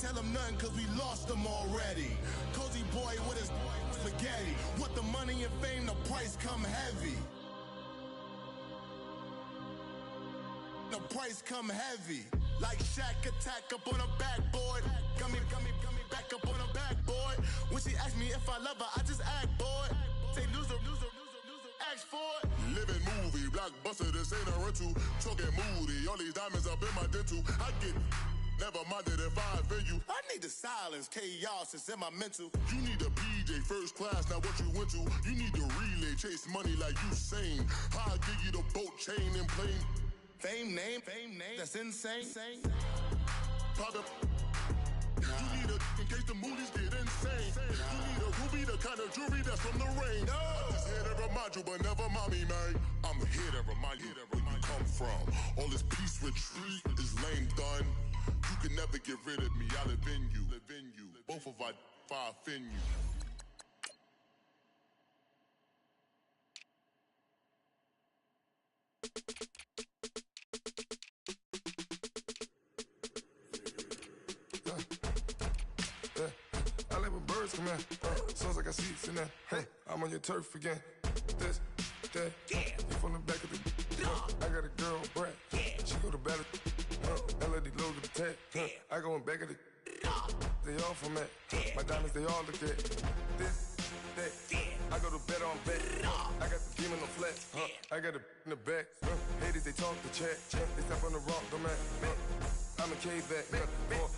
tell him nothing cause we lost them already. Cozy boy with his spaghetti. With the money and fame, the price come heavy. The price come heavy. Like Shaq attack up on a backboard. Got me back up on a backboard. When she asked me if I love her, I just act bored. Say loser, ask for it. Living movie, blockbuster, this ain't a rental. Talking moody, all these diamonds up in my dental. I get never minded if I offend you. I need the silence, chaos is in my mental. You need a PJ first class, not what you went to. You need to relay, chase money like you sane. I'll give you the boat, chain, and plane. Fame name, that's insane. Private. You need a in case the movies get insane. You need a ruby, the kind of jewelry that's from the rain. I'm just here to remind you, but never mind me, man. I'm here to remind you where you come from. All this peace retreat is lame done. You can never get rid of me, I live in you. Both of our fire offend you. I like when birds come in. Sounds like I seats in there. Hey, I'm on your turf again. This, that, you from the back of the. I got a girl, Brad. She go to battle. LED logo the tag. I go in back of the. They all from that. My diamonds, they all look at. This, that. I go to bed on bed. I got the demon on flat. I got a in the back. Haters, they talk the chat. They step on the rock, the man. I'm a K-back.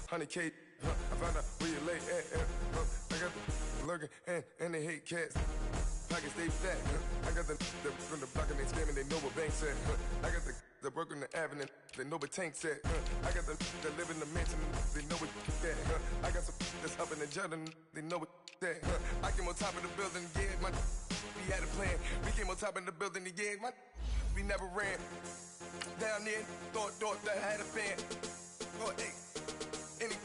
400K. I found out where you lay at. I got the lurking and they hate cats. Pockets stay fat. I got the from the block and they scamming, they know what banks at. I got the work on the avenue, they know what tanks at. I got the live in the mansion, they know what that. I got some that's up in the Jordan, they know what that. I came on top of the building, yeah, my we had a plan. We came on top of the building, yeah, my we never ran. Down there, thought that I had a fan. Oh, hey, any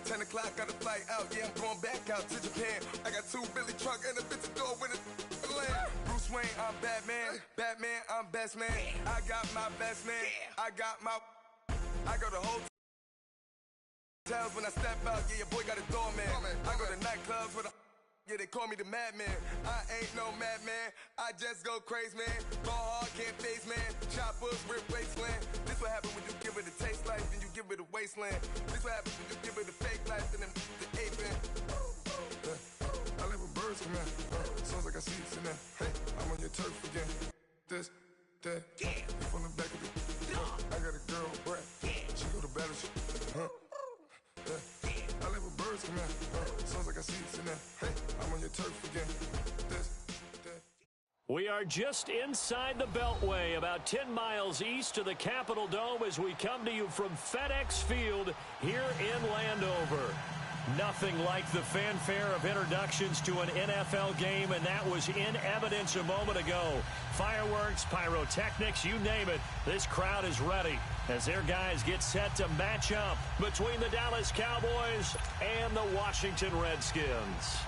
10 o'clock, got a flight out, yeah, I'm going back out to Japan. I got 2 Billy truck and a bitch door with a land. Bruce Wayne, I'm Batman. Batman, I'm best man. I got my best man. I go to hotels when I step out, yeah, your boy got a doorman. I go to nightclubs with a yeah, they call me the madman. I ain't no madman. I just go crazy, man. Go hard, can't face, man. Choppers, rip wasteland. This what happen when you give it a taste life and you give it a wasteland. This what happen when you give it a fake life and then the ape in. I live with birds come in. Sounds like I see it in there. Hey, I'm on your turf again. This, that. You from the back of the. I got a girl, Brad. She go to battle. I live with birds come in. Sounds like I see it in there. Hey, I'm on your turf again. This, that. We are just inside the Beltway, about 10 miles east of the Capitol Dome as we come to you from FedEx Field here in Landover. Nothing like the fanfare of introductions to an NFL game, and that was in evidence a moment ago. Fireworks, pyrotechnics, you name it. This crowd is ready as their guys get set to match up between the Dallas Cowboys and the Washington Redskins.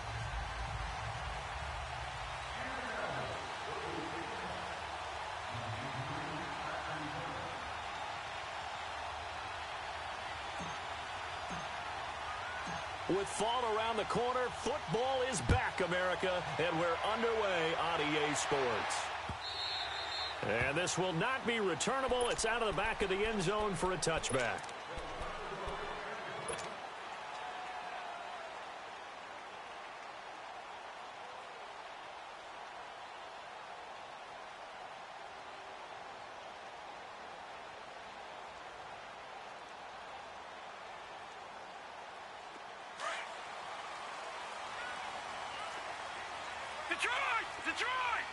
With fall around the corner, football is back, America, and we're underway on EA Sports. And this will not be returnable. It's out of the back of the end zone for a touchback. Detroit!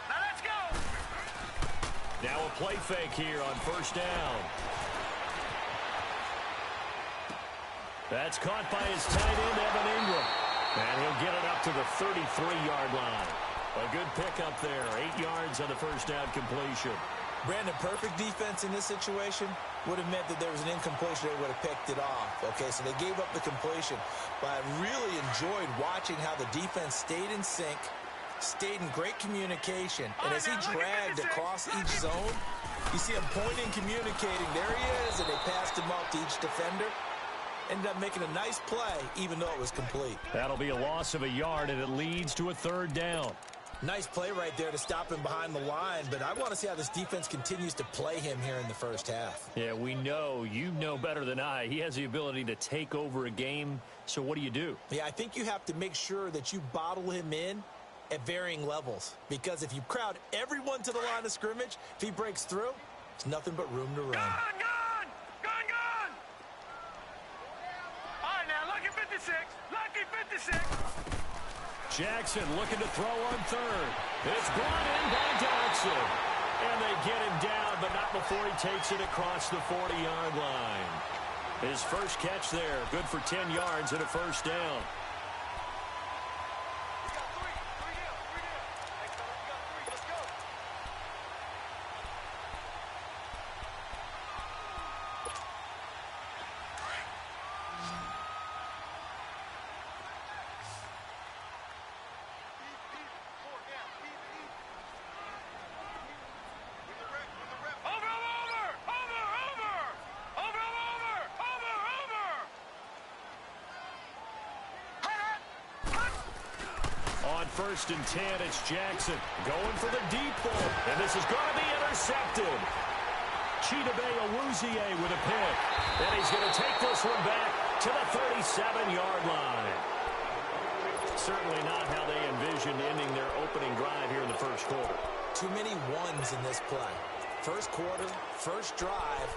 Now let's go! Now a play fake here on first down. That's caught by his tight end, Evan Ingram. And he'll get it up to the 33-yard line. A good pickup there, 8 yards on the first down completion. Brandon, perfect defense in this situation would have meant that there was an incompletion. They would have picked it off. Okay, so they gave up the completion. But I really enjoyed watching how the defense stayed in sync stayed in great communication. And as he dragged across each zone, you see him pointing, communicating. There he is, and they passed him off to each defender. Ended up making a nice play, even though it was complete. That'll be a loss of a yard, and it leads to a third down. Nice play right there to stop him behind the line, but I want to see how this defense continues to play him here in the first half. Yeah, we know. You know better than I. He has the ability to take over a game, so what do? Yeah, I think you have to make sure that you bottle him in at varying levels, because if you crowd everyone to the line of scrimmage, if he breaks through, it's nothing but room to run. Gone! All right, now, lucky 56. Lucky 56. Jackson looking to throw on third. It's brought in by Dodson. And they get him down, but not before he takes it across the 40-yard line. His first catch there, good for 10 yards and a first down. First and 10, it's Jackson going for the deep ball, and this is going to be intercepted. Chidobe Awuzie with a pick, and he's going to take this one back to the 37-yard line. Certainly not how they envisioned ending their opening drive here in the first quarter. Too many ones in this play. First quarter, first drive,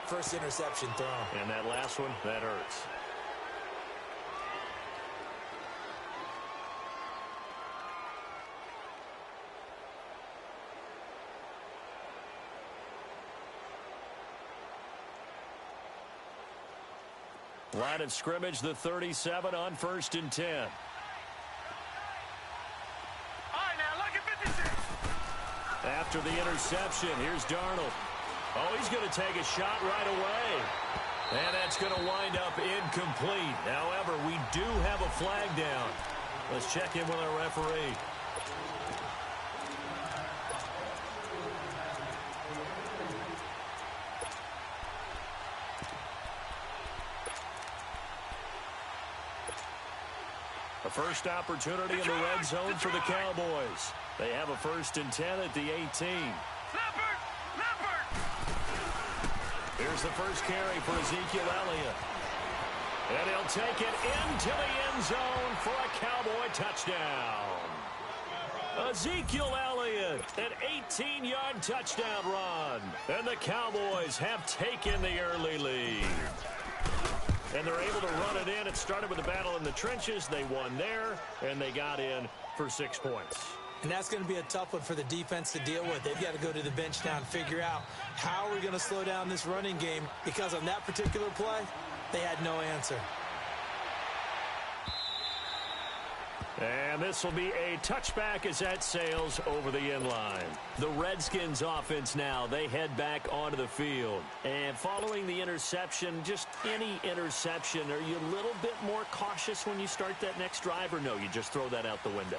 first interception thrown. And that last one, that hurts. Line of scrimmage, the 37 on first and 10. All right, now, look at 56. After the interception, here's Darnold. Oh, he's going to take a shot right away. And that's going to wind up incomplete. However, we do have a flag down. Let's check in with our referee. A first opportunity in the red zone for the Cowboys. They have a first and 10 at the 18. Leopard! Here's the first carry for Ezekiel Elliott. And he'll take it into the end zone for a Cowboy touchdown. Ezekiel Elliott, an 18-yard touchdown run. And the Cowboys have taken the early lead. And they're able to run it in. It started with a battle in the trenches. They won there, and they got in for 6 points. And that's going to be a tough one for the defense to deal with. They've got to go to the bench now and figure out how we're going to slow down this running game, because on that particular play, they had no answer. And this will be a touchback as that sails over the end line. The Redskins offense now, they head back onto the field. And following the interception, just any interception, are you a little bit more cautious when you start that next drive, or no, you just throw that out the window?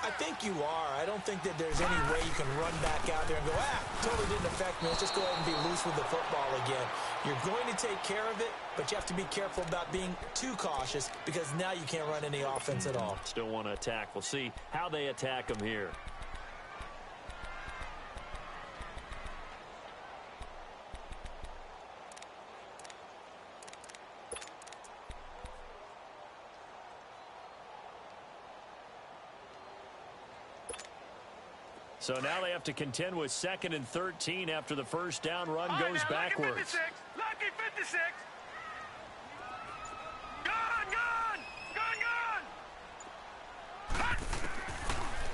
I think you are. I don't think that there's any way you can run back out there and go, totally didn't affect me. Let's just go ahead and be loose with the football again. You're going to take care of it, but you have to be careful about being too cautious, because now you can't run any offense at all. Still want to attack. We'll see how they attack them here. So now they have to contend with 2nd and 13 after the first down run goes backwards. Lucky 56. Gone!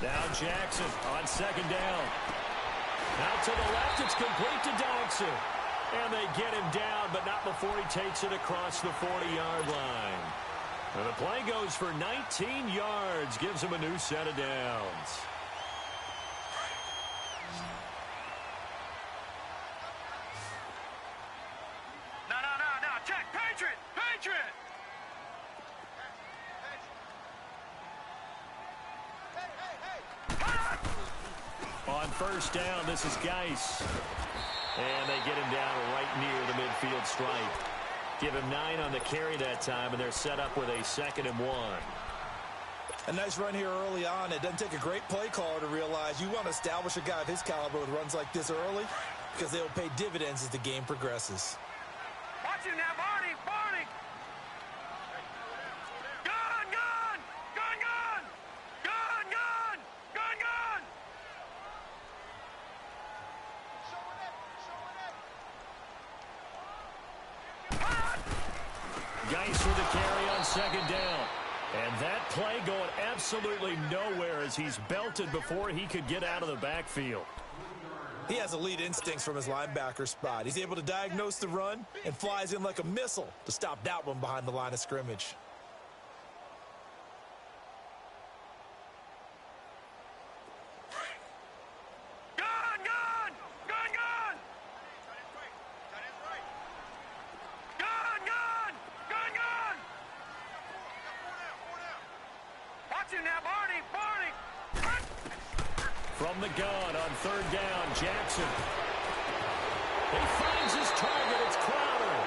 Now Jackson on 2nd down. Out to the left, it's complete to Dodson. And they get him down, but not before he takes it across the 40-yard line. And the play goes for 19 yards, gives him a new set of downs. first down. This is Geis. And they get him down right near the midfield stripe. Give him 9 on the carry that time, and they're set up with a 2nd and 1. A nice run here early on. It doesn't take a great play caller to realize you want to establish a guy of his caliber with runs like this early because they'll pay dividends as the game progresses. Watch him now, Barney! Barney! Gun! Gun! Gun! Gun! Gun! Gun! Gun! Gun! Geis with the carry on 2nd down. And that play going absolutely nowhere as he's belted before he could get out of the backfield. He has elite instincts from his linebacker spot. He's able to diagnose the run and flies in like a missile to stop that one behind the line of scrimmage. Gun! Gun! Gun! Gun! Gun! Gun! Gun! Gun! Watch him now, Barney! Barney! From the gun on 3rd down, Jackson. He finds his target. It's Crowder.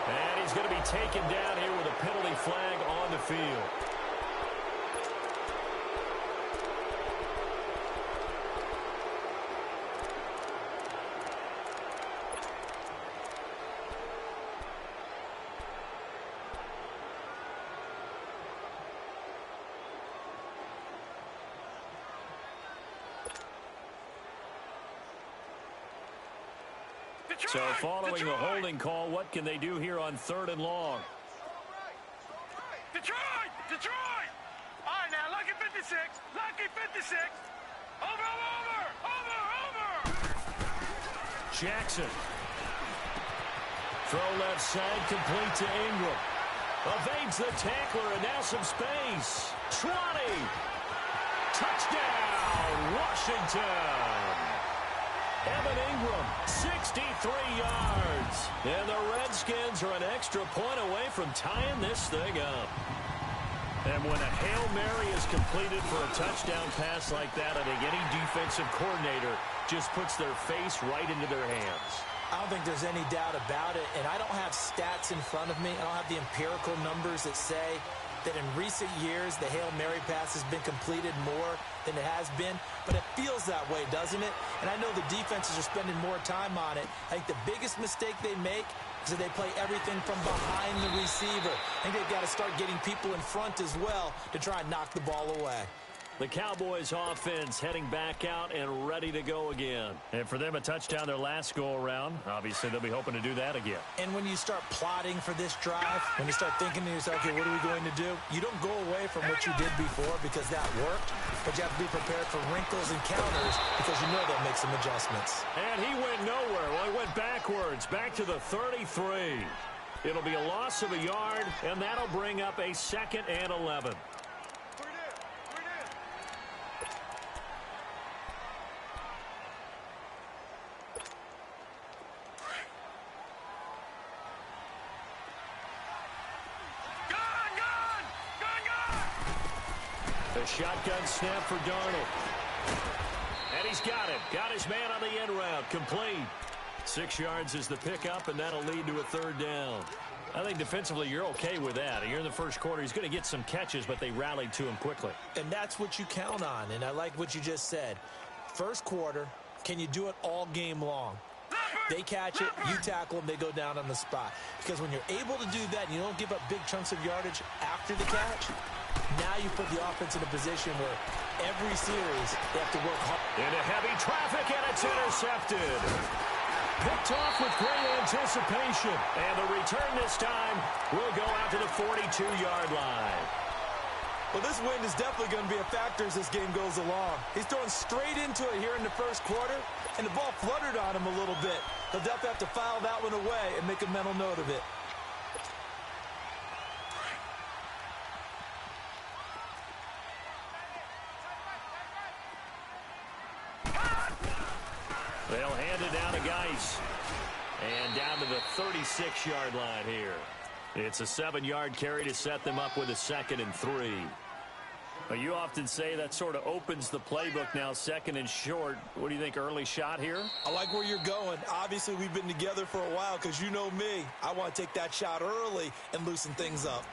And he's going to be taken down here with a penalty flag on the field. So following the holding call, what can they do here on 3rd and long? Detroit! Detroit! All right, now, lucky 56. Lucky 56. Over, over, over, over. Jackson. Throw left side, complete to Ingram. Evades the tackler, and now some space. 20. Touchdown, Washington. Evan Ingram, 63 yards. And the Redskins are an extra point away from tying this thing up. And when a Hail Mary is completed for a touchdown pass like that, I think any defensive coordinator just puts their face right into their hands. I don't think there's any doubt about it, and I don't have stats in front of me. I don't have the empirical numbers that say that in recent years the Hail Mary pass has been completed more than it has been, but it feels that way, doesn't it? And I know the defenses are spending more time on it. I think the biggest mistake they make is that they play everything from behind the receiver. I think they've got to start getting people in front as well to try and knock the ball away. The Cowboys offense heading back out and ready to go again. And for them, a touchdown their last go-around. Obviously, they'll be hoping to do that again. And when you start plotting for this drive, when you start thinking to yourself, okay, what are we going to do? You don't go away from what you did before because that worked, but you have to be prepared for wrinkles and counters because you know they'll make some adjustments. And he went nowhere. Well, he went backwards, back to the 33. It'll be a loss of a yard, and that'll bring up a 2nd and 11. A shotgun snap for Darnold. And he's got it. Got his man on the end route. Complete. 6 yards is the pickup, and that'll lead to a 3rd down. I think defensively you're okay with that. You're in the first quarter. He's going to get some catches, but they rallied to him quickly. And that's what you count on, and I like what you just said. First quarter, can you do it all game long? They catch it, you tackle them, they go down on the spot. Because when you're able to do that and you don't give up big chunks of yardage after the catch, now you put the offense in a position where every series they have to work hard. Into heavy traffic, and it's intercepted. Picked off with great anticipation. And the return this time will go out to the 42-yard line. Well, this wind is definitely going to be a factor as this game goes along. He's throwing straight into it here in the first quarter, and the ball fluttered on him a little bit. He'll definitely have to file that one away and make a mental note of it. They'll hand it down to Geis. And down to the 36-yard line here. It's a 7-yard carry to set them up with a 2nd and 3. Well, you often say that sort of opens the playbook now, second and short. What do you think, early shot here? I like where you're going. Obviously, we've been together for a while because you know me. I want to take that shot early and loosen things up.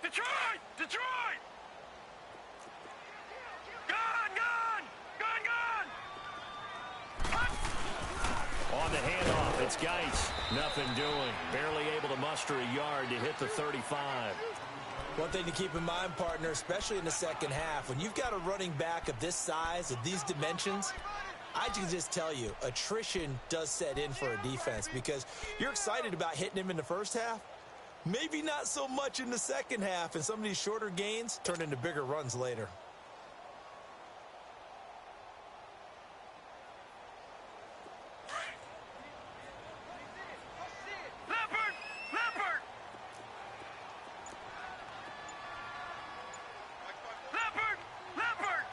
Detroit! Detroit! Gone! Gone! Gone! Gone! On the handoff, it's Geis. Nothing doing. Barely able to muster a yard to hit the 35. One thing to keep in mind, partner, especially in the second half, when you've got a running back of this size, of these dimensions, I can just tell you, attrition does set in for a defense because you're excited about hitting him in the first half. Maybe not so much in the second half, and some of these shorter gains turn into bigger runs later. Leopard! Leopard! Leopard! Leopard!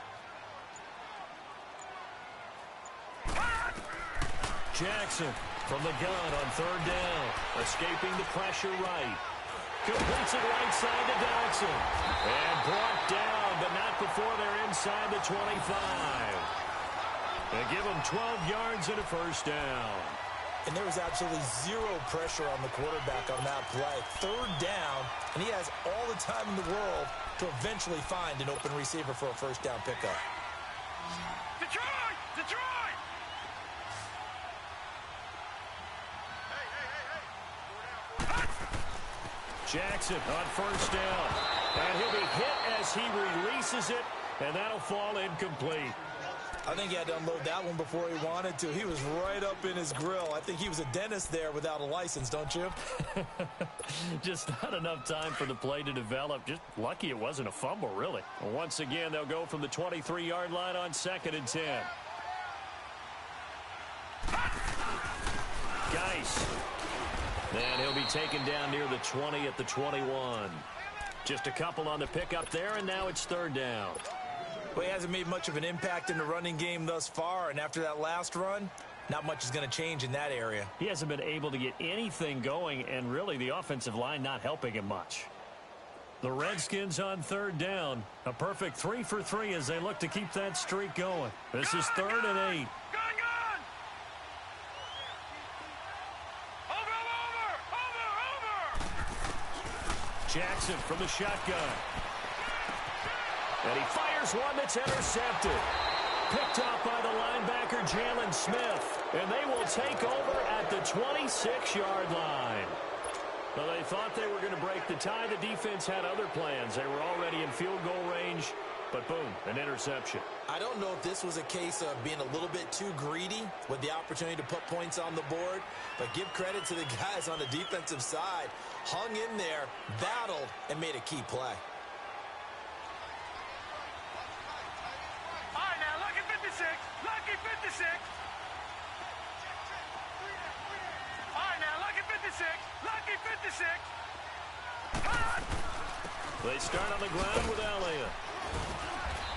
Jackson from the gun on third down. Escaping the pressure right. Completes it right side to Dodson. And brought down, but not before they're inside the 25. They give him 12 yards and a first down. And there was absolutely zero pressure on the quarterback on that play. Third down, and he has all the time in the world to eventually find an open receiver for a first down pickup. Detroit! Detroit! Jackson on first down. And he'll be hit as he releases it, and that'll fall incomplete. I think he had to unload that one before he wanted to. He was right up in his grill. I think he was a dentist there without a license, don't you? Just not enough time for the play to develop. Just lucky it wasn't a fumble, really. Once again, they'll go from the 23-yard line on second and 10. Geis. And he'll be taken down near the 20 at the 21. Just a couple on the pickup there, and now it's third down. Well, he hasn't made much of an impact in the running game thus far, and after that last run, not much is going to change in that area. He hasn't been able to get anything going, and really the offensive line not helping him much. The Redskins on third down. A perfect 3 for 3 as they look to keep that streak going. This is third and 8. Gone! Gone! Over! Jackson from the shotgun. And he fires one that's intercepted. Picked up by the linebacker, Jalen Smith. And they will take over at the 26-yard line. Well, they thought they were going to break the tie. The defense had other plans. They were already in field goal range. But boom, an interception. I don't know if this was a case of being a little bit too greedy with the opportunity to put points on the board, but give credit to the guys on the defensive side. Hung in there, battled, and made a key play. All right, now, lucky 56. Lucky 56. All right, now, lucky 56. Lucky 56. They start on the ground with Elliott.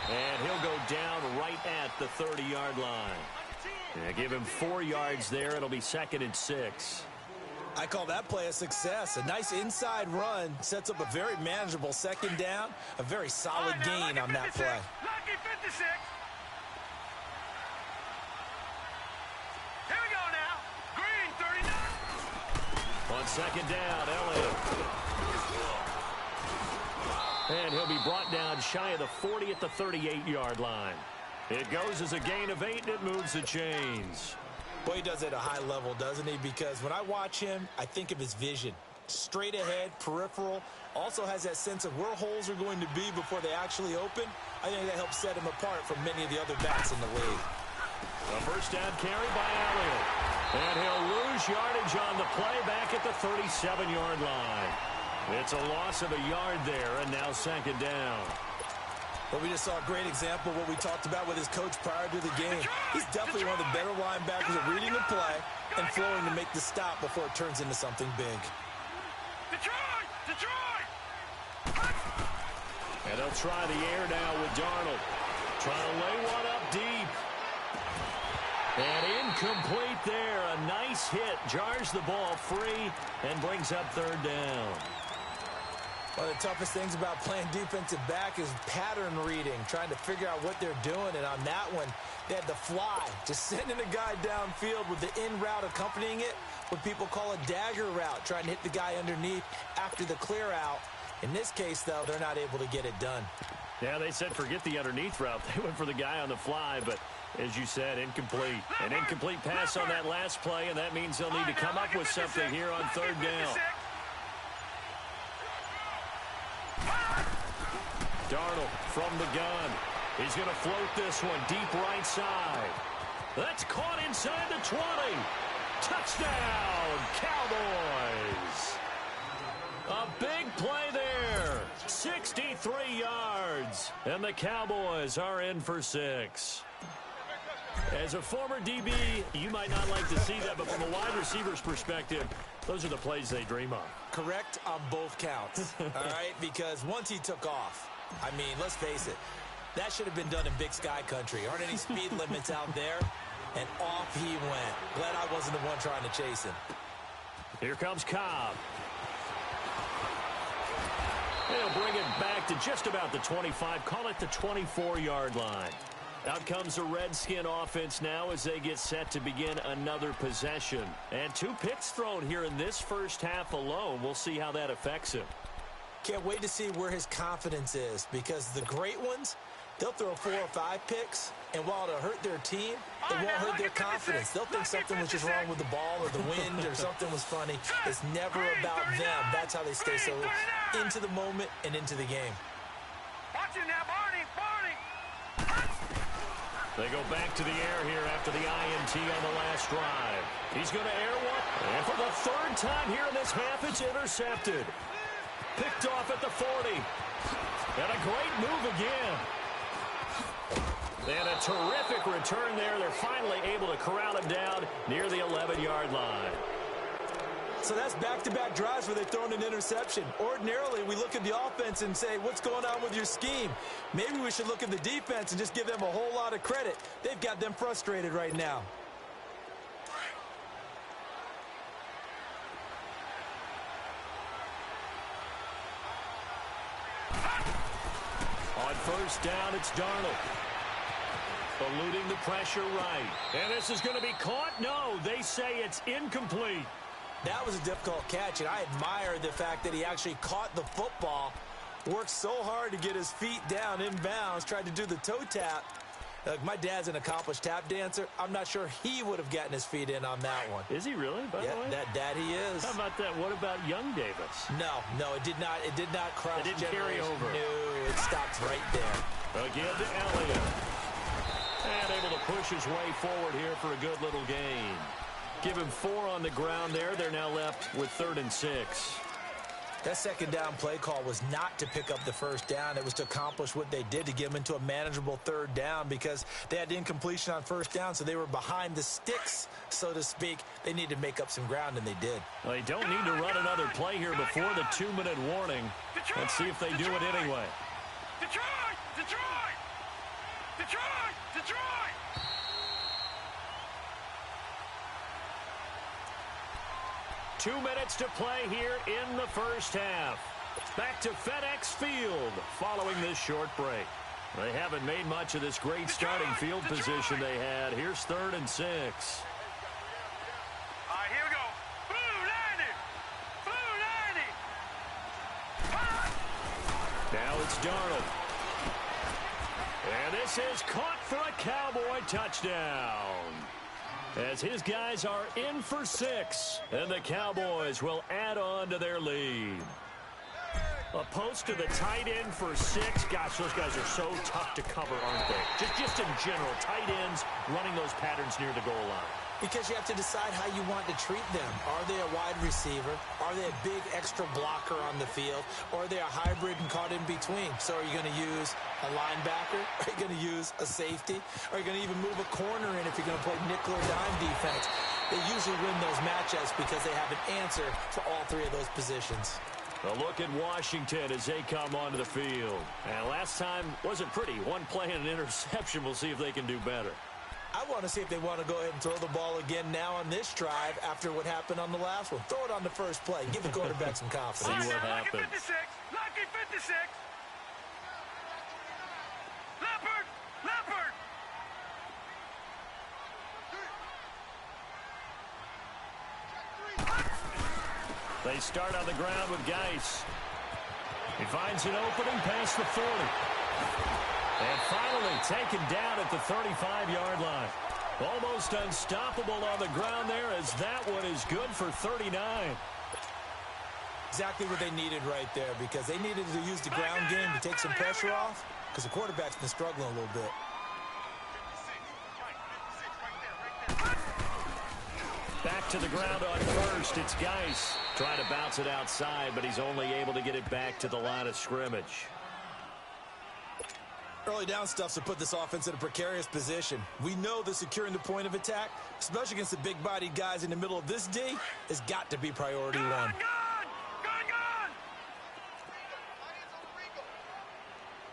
And he'll go down right at the 30-yard line. Yeah, give him 4 yards there. It'll be second and 6. I call that play a success. A nice inside run sets up a very manageable second down. A very solid gain on that play. Lucky 56. Here we go now. Green 39. On second down, Elliott. And he'll be brought down shy of the 40 at the 38-yard line. It goes as a gain of 8, and it moves the chains. Boy, he does it at a high level, doesn't he? Because when I watch him, I think of his vision. Straight ahead, peripheral. Also has that sense of where holes are going to be before they actually open. I think that helps set him apart from many of the other backs in the league. A first down carry by Elliott. And he'll lose yardage on the play back at the 37-yard line. It's a loss of a yard there, and now second down. But we just saw a great example of what we talked about with his coach prior to the game. He's definitely one of the better linebackers at reading the play and flowing to make the stop before it turns into something big. Detroit! Detroit! And they'll try the air now with Darnold. Trying to lay one up deep. And incomplete there. A nice hit. Jars the ball free and brings up third down. One of the toughest things about playing defensive back is pattern reading, trying to figure out what they're doing. And on that one, they had the fly, just sending a guy downfield with the in route accompanying it, what people call a dagger route, trying to hit the guy underneath after the clear out. In this case, though, they're not able to get it done. Yeah, they said forget the underneath route. They went for the guy on the fly, but as you said, incomplete. An incomplete pass on that last play, and that means they'll need to come up with something here on third down. Darnold from the gun. He's going to float this one deep right side. That's caught inside the 20. Touchdown, Cowboys. A big play there. 63 yards. And the Cowboys are in for 6. As a former DB, you might not like to see that, but from a wide receiver's perspective, those are the plays they dream of. Correct on both counts, all right? Because once he took off, I mean, let's face it, that should have been done in Big Sky country. Aren't any speed limits out there? And off he went. Glad I wasn't the one trying to chase him. Here comes Cobb. He'll bring it back to just about the 25. Call it the 24-yard line. Out comes the Redskin offense now as they get set to begin another possession. And 2 picks thrown here in this first half alone. We'll see how that affects him. Can't wait to see where his confidence is, because the great ones, they'll throw 4 or 5 picks, and while it'll hurt their team, it won't hurt their confidence. They'll think something was just wrong with the ball or the wind or something was funny. It's never about them. That's how they stay so into the moment and into the game. Watch it now, Barney. They go back to the air here after the INT on the last drive. He's going to air one. And for the 3rd time here in this half, it's intercepted. Picked off at the 40. And a great move again. And a terrific return there. They're finally able to corral him down near the 11-yard line. So that's back-to-back drives where they've thrown an interception. Ordinarily, we look at the offense and say, what's going on with your scheme? Maybe we should look at the defense and just give them a whole lot of credit. They've got them frustrated right now. On first down, it's Darnold. Eluding the pressure right. And this is going to be caught? No, they say it's incomplete. That was a difficult catch, and I admire the fact that he actually caught the football, worked so hard to get his feet down inbounds, tried to do the toe tap. Look, my dad's an accomplished tap dancer. I'm not sure he would have gotten his feet in on that one. Is he really, by the way? That he is. How about that? What about young Davis? No, it did not cross. It didn't carry over. No, it stopped right there. Again to Elliott. And able to push his way forward here for a good little gain. Give him 4 on the ground there. They're now left with 3rd and 6. That second down play call was not to pick up the first down. It was to accomplish what they did, to get them into a manageable 3rd down, because they had incompletion on first down, so they were behind the sticks, so to speak. They needed to make up some ground, and they did. Well, they don't need to run another play here before the 2-minute warning. Let's see if they do it anyway. Detroit! 2 minutes to play here in the first half. Back to FedEx Field following this short break. They haven't made much of this great starting field position they had. Here's 3rd and 6. All right, here we go. Blue 90. Now it's Darnold. And this is caught for a Cowboy touchdown. As his guys are in for 6, and the Cowboys will add on to their lead. A post to the tight end for 6. Gosh, those guys are so tough to cover, aren't they? Just in general, tight ends running those patterns near the goal line. Because you have to decide how you want to treat them. Are they a wide receiver? Are they a big extra blocker on the field? Or are they a hybrid and caught in between? So are you going to use a linebacker? Are you going to use a safety? Are you going to even move a corner in if you're going to play nickel or dime defense? They usually win those matchups because they have an answer for all 3 of those positions. A look at Washington as they come onto the field. And last time wasn't pretty. 1 play and an interception. We'll see if they can do better. I want to see if they want to go ahead and throw the ball again now on this drive after what happened on the last one. Throw it on the first play. Give the quarterback some confidence. See what happens. Lucky 56. Lucky 56. Leopard. Leopard. They start on the ground with Geis. He finds an opening past the 40. And finally taken down at the 35-yard line. Almost unstoppable on the ground there, as that one is good for 39. Exactly what they needed right there, because they needed to use the ground game to take some pressure off, because the quarterback's been struggling a little bit. Back to the ground on first. It's Geis trying to bounce it outside, but he's only able to get it back to the line of scrimmage. Early down stuff's to put this offense in a precarious position. We know that securing the point of attack, especially against the big-bodied guys in the middle of this D, has got to be priority one. Gun! Gun! Gun!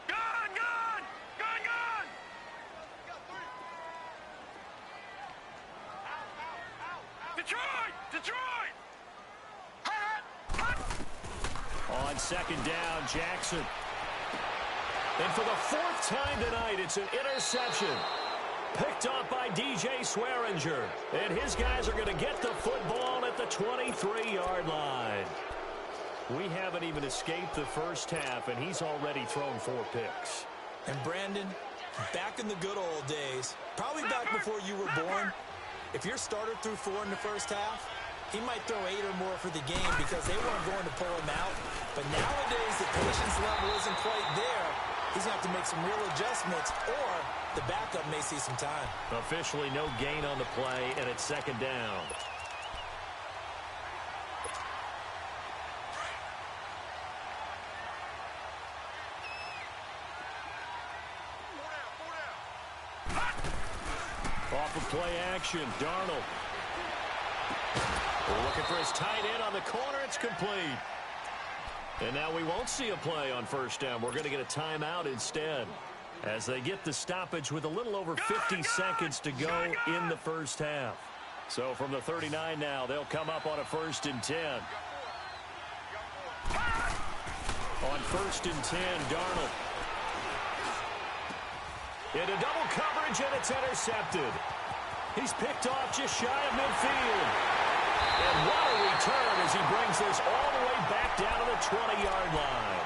Gun! Gun! Gun! Gun! Detroit! Detroit! On second down, Jackson. And for the fourth time tonight, it's an interception. Picked off by DJ Swearinger. And his guys are going to get the football at the 23-yard line. We haven't even escaped the first half, and he's already thrown 4 picks. And Brandon, back in the good old days, probably back before you were born, if your starter threw 4 in the first half, he might throw 8 or more for the game because they weren't going to pull him out. But nowadays, the patience level isn't quite there. He's going to have to make some real adjustments, or the backup may see some time. Officially no gain on the play, and it's second down. Off of play action, Darnold. We're looking for his tight end on the corner. It's complete. And now we won't see a play on first down. We're going to get a timeout instead, as they get the stoppage with a little over 50 seconds to go in the first half. So from the 39 now, they'll come up on a 1st and 10. On 1st and 10, Darnold. Into double coverage, and it's intercepted. He's picked off just shy of midfield. And what a return as he brings this all the way back down to the 20-yard line.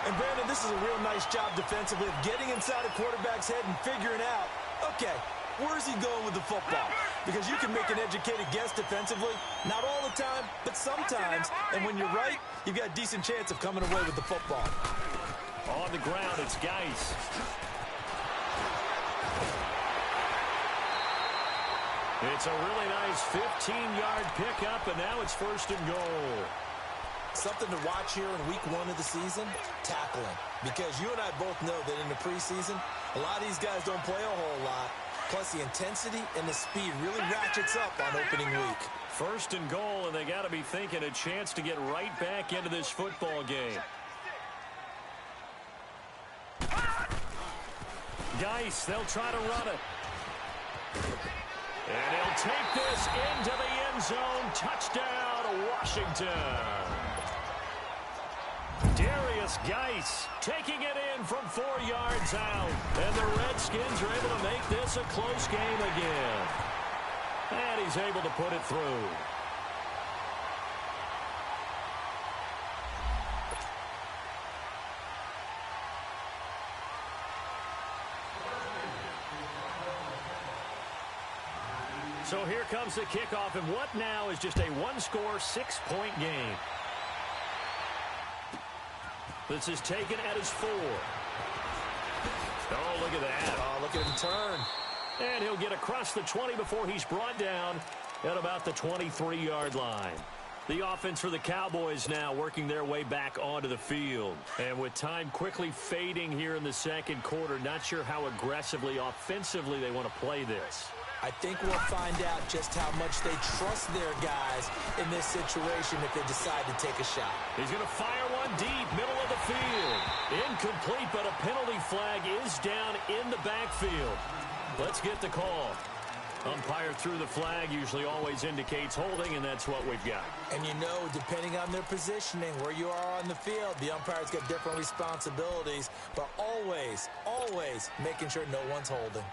And, Brandon, this is a real nice job defensively of getting inside a quarterback's head and figuring out, okay, where's he going with the football? Because you can make an educated guess defensively, not all the time, but sometimes. And when you're right, you've got a decent chance of coming away with the football. On the ground, it's Geis. It's a really nice 15-yard pickup, and now it's 1st and goal. Something to watch here in week 1 of the season, tackling. Because you and I both know that in the preseason, a lot of these guys don't play a whole lot. Plus, the intensity and the speed really ratchets up on opening week. 1st and goal, and they got to be thinking a chance to get right back into this football game. Geis, they'll try to run it. And he'll take this into the end zone. Touchdown, Washington. Darius Geis taking it in from 4 yards out. And the Redskins are able to make this a close game again. And he's able to put it through. So here comes the kickoff, and what now is just a one-score, 6-point game. This is taken at his 4. Oh, look at that. Oh, look at him turn. And he'll get across the 20 before he's brought down at about the 23-yard line. The offense for the Cowboys now working their way back onto the field. And with time quickly fading here in the second quarter, not sure how aggressively, offensively they want to play this. I think we'll find out just how much they trust their guys in this situation if they decide to take a shot. He's going to fire one deep, middle of the field. Incomplete, but a penalty flag is down in the backfield. Let's get the call. Umpire threw the flag, usually always indicates holding, and that's what we've got. And you know, depending on their positioning, where you are on the field, the umpire's got different responsibilities, but always, always making sure no one's holding.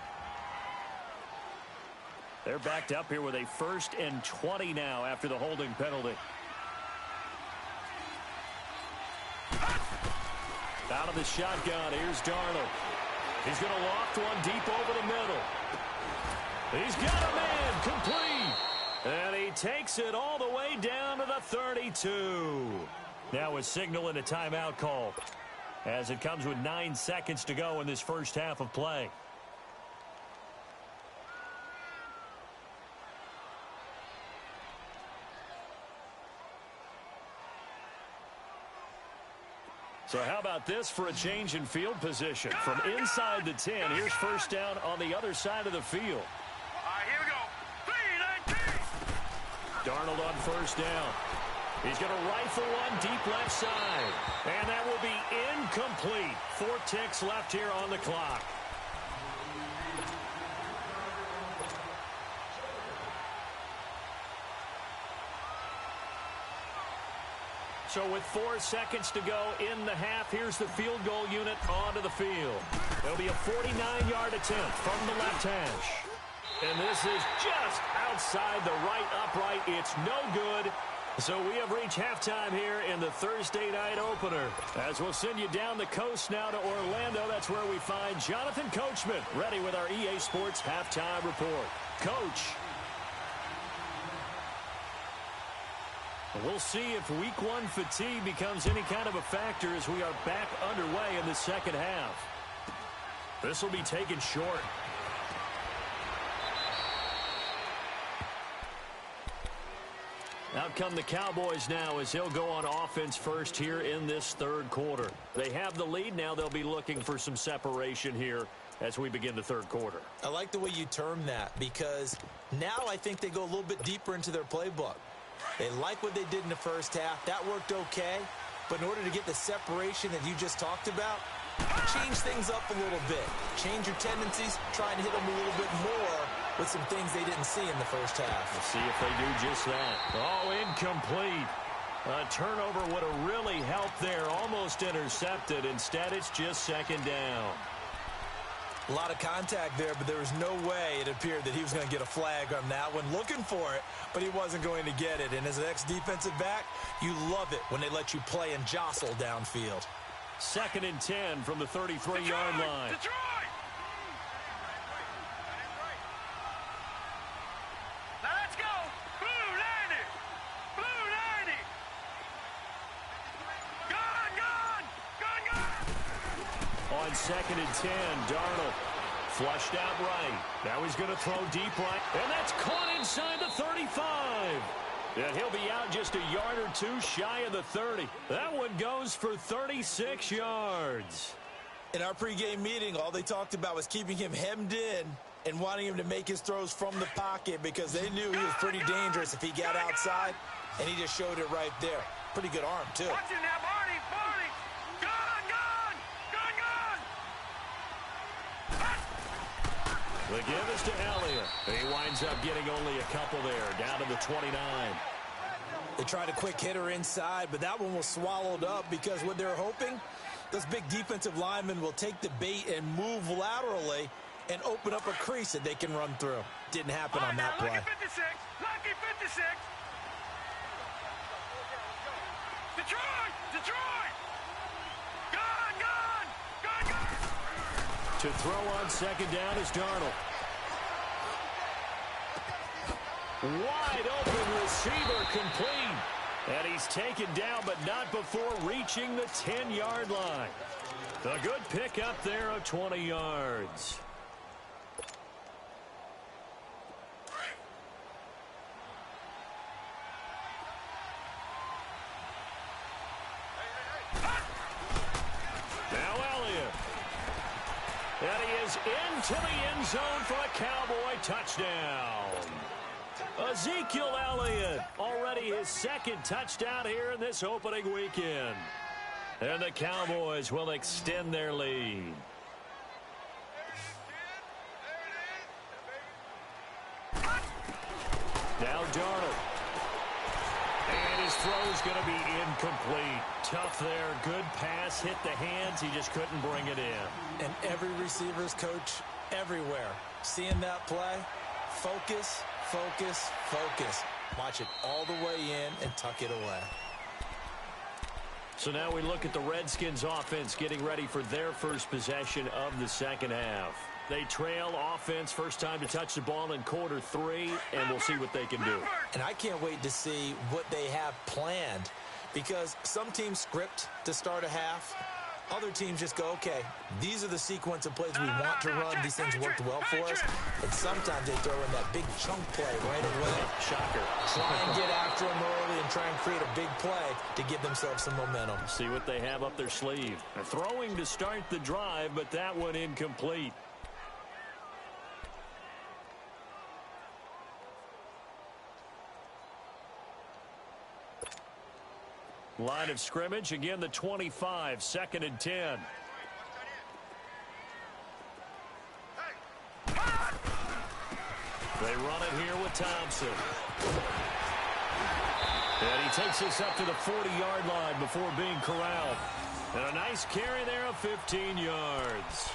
They're backed up here with a 1st and 20 now after the holding penalty. Out of the shotgun, here's Darnold. He's going to loft one deep over the middle. He's got a man, complete. And he takes it all the way down to the 32. Now a signal and a timeout call as it comes with 9 seconds to go in this first half of play. So how about this for a change in field position? From inside the 10, here's first down on the other side of the field. All right, here we go. 3-19. Darnold on first down. He's going to rifle one deep left side. And that will be incomplete. 4 ticks left here on the clock. So with 4 seconds to go in the half, here's the field goal unit onto the field. It'll be a 49-yard attempt from the left hash. And this is just outside the right upright. It's no good. So we have reached halftime here in the Thursday night opener. As we'll send you down the coast now to Orlando, that's where we find Jonathan Coachman, ready with our EA Sports halftime report. Coach. We'll see if week 1 fatigue becomes any kind of a factor as we are back underway in the second half. This will be taken short. Out come the Cowboys now as they'll go on offense first here in this third quarter. They have the lead. Now they'll be looking for some separation here as we begin the third quarter. I like the way you term that because now I think they go a little bit deeper into their playbook. They like what they did in the first half. That worked okay. But in order to get the separation that you just talked about, change things up a little bit. Change your tendencies. Try and hit them a little bit more with some things they didn't see in the first half. Let's see if they do just that. Oh, incomplete. A turnover would have really helped there. Almost intercepted. Instead, it's just second down. A lot of contact there, but there was no way it appeared that he was going to get a flag on that one. Looking for it, but he wasn't going to get it. And as an ex-defensive back, you love it when they let you play and jostle downfield. 2nd and 10 from the 33-yard line. Detroit! Now let's go. Blue 90. Blue 90. Gone. On 2nd and 10, Darnold flushed out right. Now he's going to throw deep right. And that's caught inside the 35. And he'll be out just a yard or 2 shy of the 30. That one goes for 36 yards. In our pregame meeting, all they talked about was keeping him hemmed in and wanting him to make his throws from the pocket because they knew he was pretty dangerous if he got outside, and he just showed it right there. Pretty good arm, too. Watch it now, Barney. Barney. Gone. The give is to Elliott. He winds up getting only a couple there, down to the 29. They tried a quick hitter inside, but that one was swallowed up because what they're hoping, those big defensive linemen will take the bait and move laterally and open up a crease that they can run through. Didn't happen on that play. Lucky 56. Lucky 56. Detroit. Gone. To throw on second down is Darnold. Wide open receiver complete. And he's taken down, but not before reaching the 10-yard line. A good pickup there of 20 yards. And he is into the end zone for a Cowboy touchdown. Ezekiel Elliott, already his 2nd touchdown here in this opening weekend. And the Cowboys will extend their lead. Now Darnold. And his throw's going to be incomplete. Tough there. Good pass. Hit the hands. He just couldn't bring it in. And every receiver's coach everywhere. Seeing that play, focus, focus, focus. Watch it all the way in and tuck it away. So now we look at the Redskins offense getting ready for their first possession of the second half. They trail offense, first time to touch the ball in quarter 3, and we'll see what they can do. And I can't wait to see what they have planned, because some teams script to start a half. Other teams just go, okay, these are the sequence of plays we want to run. These things worked well for us. And sometimes they throw in that big chunk play right away. Shocker. Try and get after them early and try and create a big play to give themselves some momentum. See what they have up their sleeve. They're throwing to start the drive, but that one incomplete. Line of scrimmage, again the 25, 2nd and 10. They run it here with Thompson. And he takes this up to the 40-yard line before being corralled. And a nice carry there of 15 yards.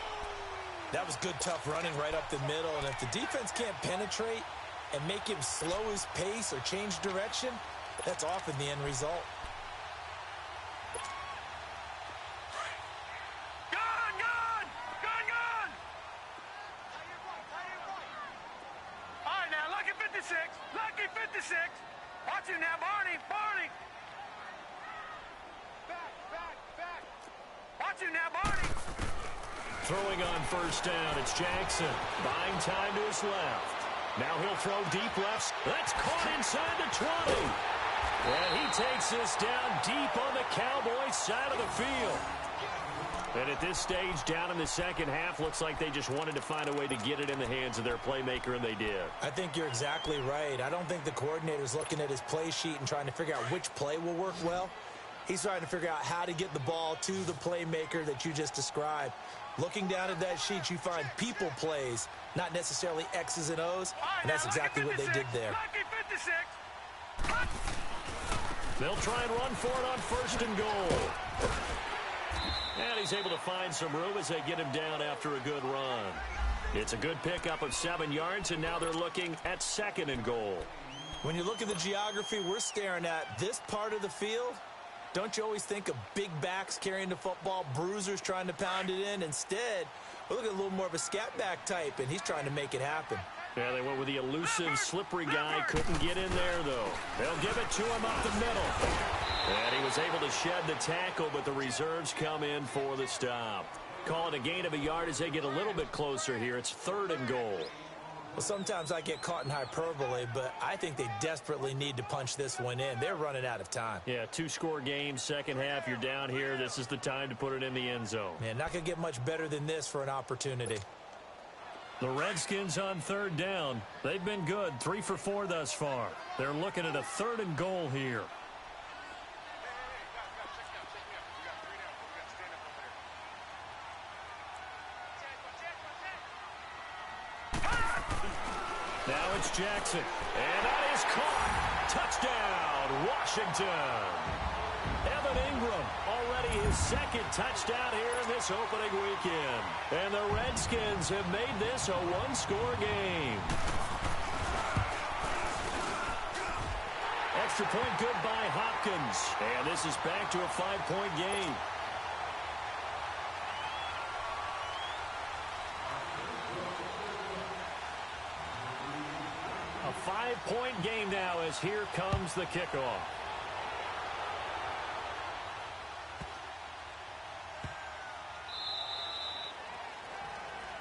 That was good, tough running right up the middle. And if the defense can't penetrate and make him slow his pace or change direction, that's often the end result. Lucky 56. Watch him now, Barney. Back. Watch him now, Barney. Throwing on first down, it's Jackson. Buying time to his left. Now he'll throw deep left. That's caught inside the 20. And he takes this down deep on the Cowboys side of the field. And at this stage, down in the second half, looks like they just wanted to find a way to get it in the hands of their playmaker, and they did. I think you're exactly right. I don't think the coordinator's looking at his play sheet and trying to figure out which play will work well. He's trying to figure out how to get the ball to the playmaker that you just described. Looking down at that sheet, you find people plays, not necessarily X's and O's, and that's exactly what they did there. They'll try and run for it on 1st and goal. And he's able to find some room as they get him down after a good run. It's a good pickup of 7 yards, and now they're looking at 2nd and goal. When you look at the geography we're staring at, this part of the field, don't you always think of big backs carrying the football, bruisers trying to pound it in? Instead, we're looking at a little more of a scat back type, and he's trying to make it happen. Yeah, they went with the elusive, slippery guy. Couldn't get in there, though. They'll give it to him up the middle. And he was able to shed the tackle, but the reserves come in for the stop. Call it a gain of a yard as they get a little bit closer here. It's 3rd and goal. Well, sometimes I get caught in hyperbole, but I think they desperately need to punch this one in. They're running out of time. Yeah, 2-score game, second half. You're down here. This is the time to put it in the end zone. Man, not going to get much better than this for an opportunity. The Redskins on 3rd down. They've been good, 3 for 4 thus far. They're looking at a 3rd and goal here. Now it's Jackson, and that is caught. Touchdown, Washington. Evan Ingram, already his 2nd touchdown here in this opening weekend. And the Redskins have made this a 1-score game. Extra point good by Hopkins. And this is back to a 5-point game. A 5-point game now as here comes the kickoff.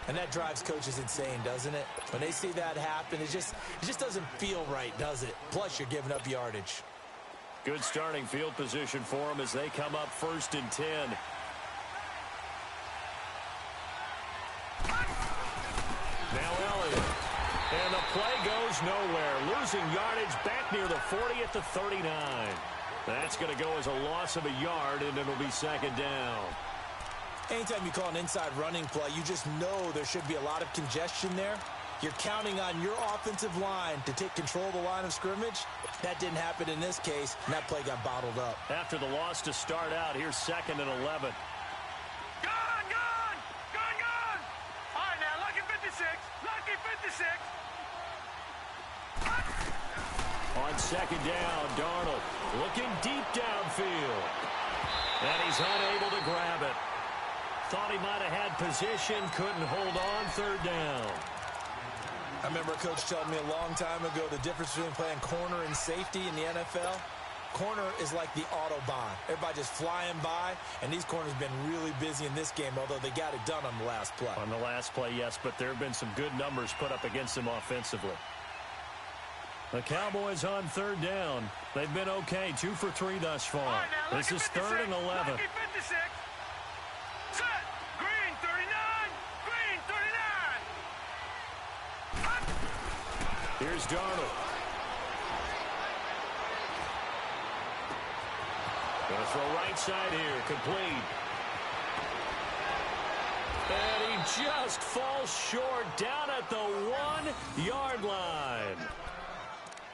And that drives coaches insane, doesn't it? When they see that happen, it just doesn't feel right, does it? Plus, you're giving up yardage. Good starting field position for them as they come up 1st and 10. Now Elliott. And the play goes nowhere. Losing yardage back near the 40 at the 39. That's going to go as a loss of a yard, and it'll be second down. Anytime you call an inside running play, you just know there should be a lot of congestion there. You're counting on your offensive line to take control of the line of scrimmage. That didn't happen in this case, and that play got bottled up. After the loss to start out, here's 2nd and 11. Gone! All right, now, lucky 56. Lucky 56. On 2nd down, Darnold looking deep downfield. And he's unable to grab it. Thought he might have had position, couldn't hold on 3rd down. I remember a coach telling me a long time ago the difference between playing corner and safety in the NFL. Corner is like the Autobahn. Everybody just flying by, and these corners have been really busy in this game, although they got it done on the last play. On the last play, yes, but there have been some good numbers put up against them offensively. The Cowboys on 3rd down. They've been okay, 2 for 3 thus far. Right, now, this is 3rd and 11. Lucky 56. Set. Green 39. Green 39. Here's Darnold. Going to throw right side here, complete. And he just falls short down at the 1-yard line.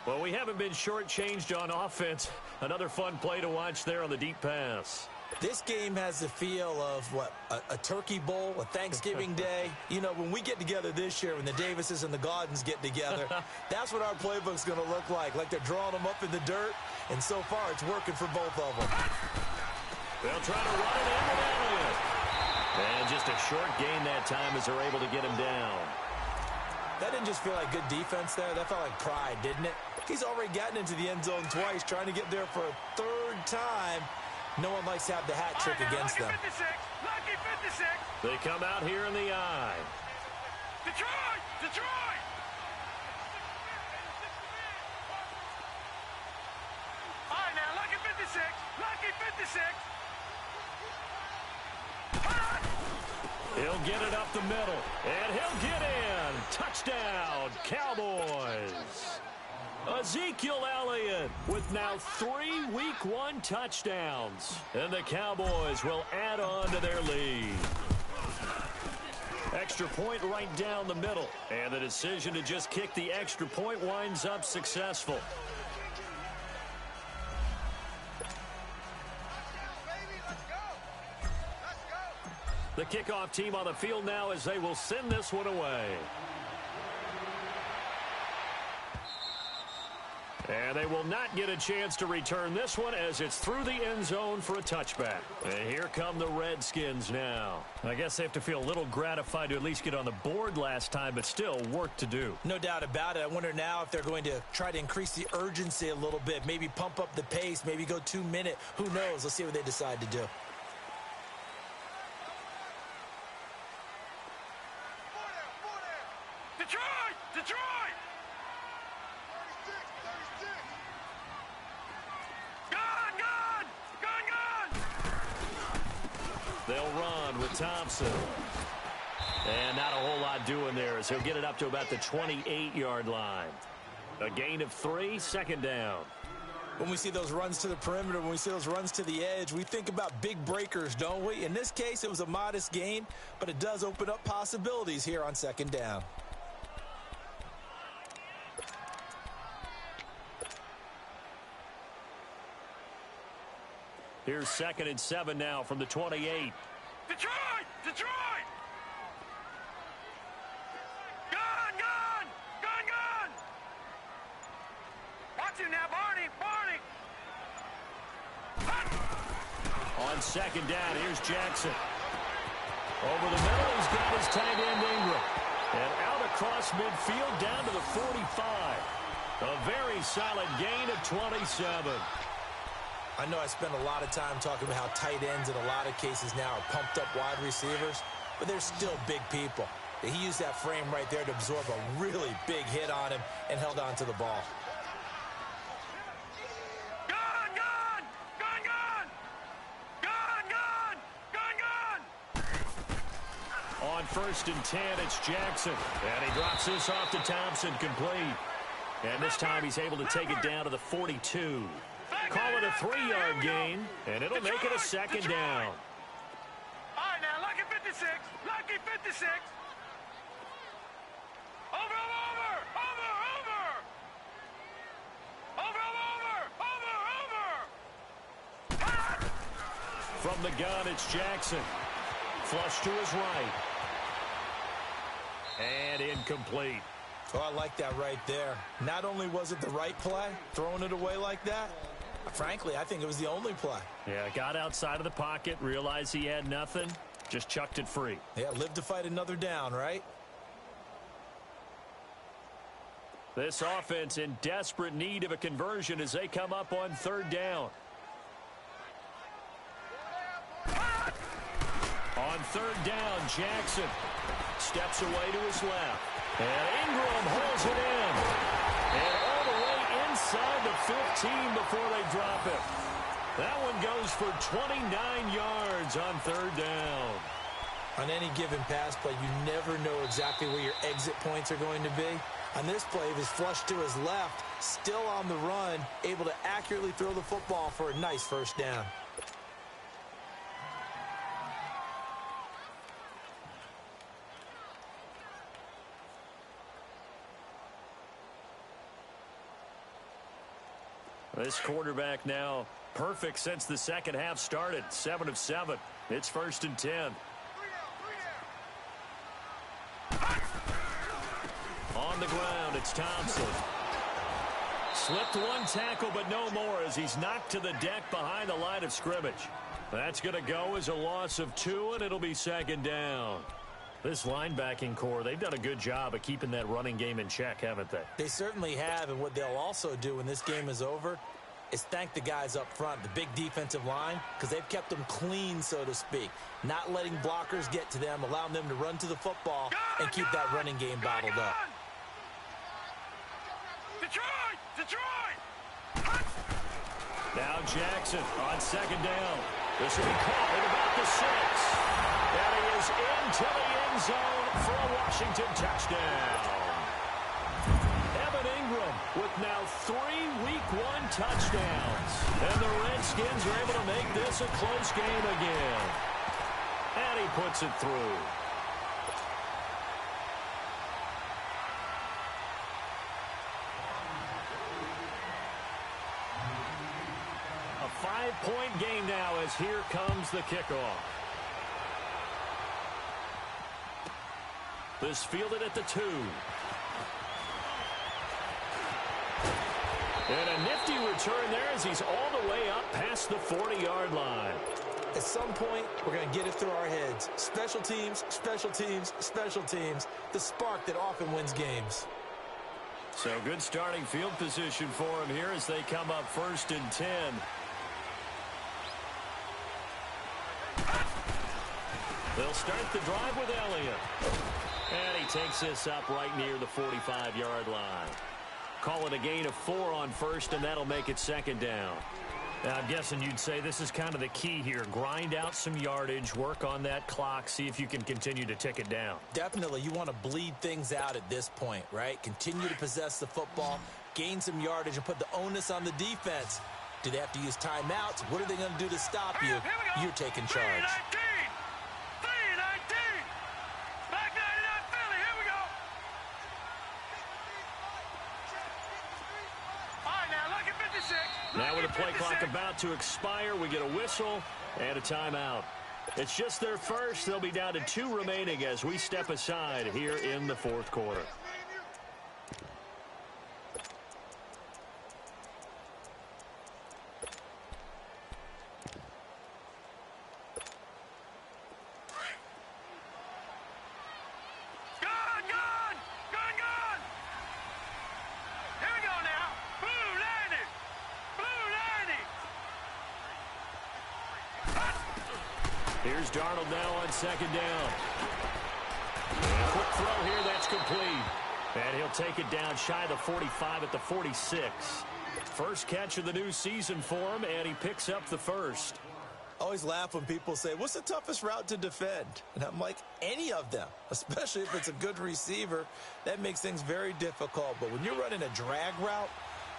Well, we haven't been shortchanged on offense. Another fun play to watch there on the deep pass. This game has the feel of, what, a turkey bowl, a Thanksgiving day. You know, when we get together this year, when the Davises and the Gaudens get together, that's what our playbook's going to look like they're drawing them up in the dirt, and so far it's working for both of them. They'll try to run it in with Elliott. And just a short gain that time as they're able to get him down. That didn't just feel like good defense there. That felt like pride, didn't it? He's already gotten into the end zone twice, trying to get there for a 3rd time. No one likes to have the hat trick against them. Lucky 56. Lucky 56. They come out here in the eye. Detroit! Detroit! All right, now, lucky 56. Lucky 56. He'll get it up the middle, and he'll get in. Touchdown, Cowboys. Ezekiel Elliott with now 3 Week 1 touchdowns. And the Cowboys will add on to their lead. Extra point right down the middle. And the decision to just kick the extra point winds up successful. The kickoff team on the field now as they will send this one away. And they will not get a chance to return this one as it's through the end zone for a touchback. And here come the Redskins now. I guess they have to feel a little gratified to at least get on the board last time, but still work to do. No doubt about it. I wonder now if they're going to try to increase the urgency a little bit, maybe pump up the pace, maybe go 2-minute. Who knows? Let's see what they decide to do. Detroit! Detroit! They'll run with Thompson. And not a whole lot doing there as he'll get it up to about the 28-yard line. A gain of 3, 2nd down. When we see those runs to the perimeter, when we see those runs to the edge, we think about big breakers, don't we? In this case, it was a modest gain, but it does open up possibilities here on 2nd down. Here's 2nd and 7 now from the 28. Detroit! Detroit! Gone! Gone! Gone! Gone! Watch him now, Barney! Barney! On 2nd down, here's Jackson. Over the middle, he's got his tight end Ingram. And out across midfield down to the 45. A very solid gain of 27. I know I spend a lot of time talking about how tight ends in a lot of cases now are pumped up wide receivers, but they're still big people. He used that frame right there to absorb a really big hit on him and held on to the ball. Gone! Gone! Gone! Gone! Gone! Gone! Gone! Gone! On 1st and 10, it's Jackson. And he drops this off to Thompson, complete. And this time he's able to take it down to the 42. Call it a 3-yard gain, and it'll make it a second down. All right, now, lucky 56. Lucky 56. Over. From the gun, it's Jackson. Flush to his right. And incomplete. Oh, I like that right there. Not only was it the right play, throwing it away like that, frankly, I think it was the only play. Yeah, got outside of the pocket, realized he had nothing, just chucked it free. Yeah, live to fight another down, right? This offense in desperate need of a conversion as they come up on 3rd down. On 3rd down, Jackson steps away to his left. And Ingram holds it in. And all the way inside the 15 before they drop it. That one goes for 29 yards on 3rd down. On any given pass play, you never know exactly where your exit points are going to be. On this play, he was flushed to his left, still on the run, able to accurately throw the football for a nice 1st down. This quarterback now perfect since the second half started. 7 of 7. It's 1st and 10. On the ground, it's Thompson. Slipped one tackle, but no more as he's knocked to the deck behind the line of scrimmage. That's going to go as a loss of 2, and it'll be 2nd down. This linebacking core, they've done a good job of keeping that running game in check, haven't they? They certainly have, and what they'll also do when this game is over is thank the guys up front, the big defensive line, because they've kept them clean, so to speak. Not letting blockers get to them, allowing them to run to the football and keep that running game bottled up. Detroit! Now Jackson on 2nd down. This will be caught at about the 6. And he is into the end zone for a Washington touchdown. Evan Ingram with now 3 Week 1 touchdowns. And the Redskins are able to make this a close game again. And he puts it through. A 5-point game now as here comes the kickoff. This fielded at the 2. And a nifty return there as he's all the way up past the 40-yard line. At some point, we're going to get it through our heads. Special teams, special teams, special teams. The spark that often wins games. So good starting field position for him here as they come up 1st and 10. They'll start the drive with Elliott. And he takes this up right near the 45-yard line. Call it a gain of 4 on 1st, and that'll make it 2nd down. Now, I'm guessing you'd say this is kind of the key here. Grind out some yardage, work on that clock, see if you can continue to tick it down. Definitely, you want to bleed things out at this point, right? Continue to possess the football, gain some yardage, and put the onus on the defense. Do they have to use timeouts? What are they going to do to stop you? You're taking charge. 3-19. Back 99 Philly. Here we go. All right, now, lucky 56. Now with the play clock about to expire, we get a whistle and a timeout. It's just their first. They'll be down to 2 remaining as we step aside here in the 4th quarter. Here's Darnold now on 2nd down. And quick throw here, that's complete. And he'll take it down shy of the 45 at the 46. First catch of the new season for him, and he picks up the first. I always laugh when people say, what's the toughest route to defend? And I'm like, any of them, especially if it's a good receiver. That makes things very difficult. But when you're running a drag route,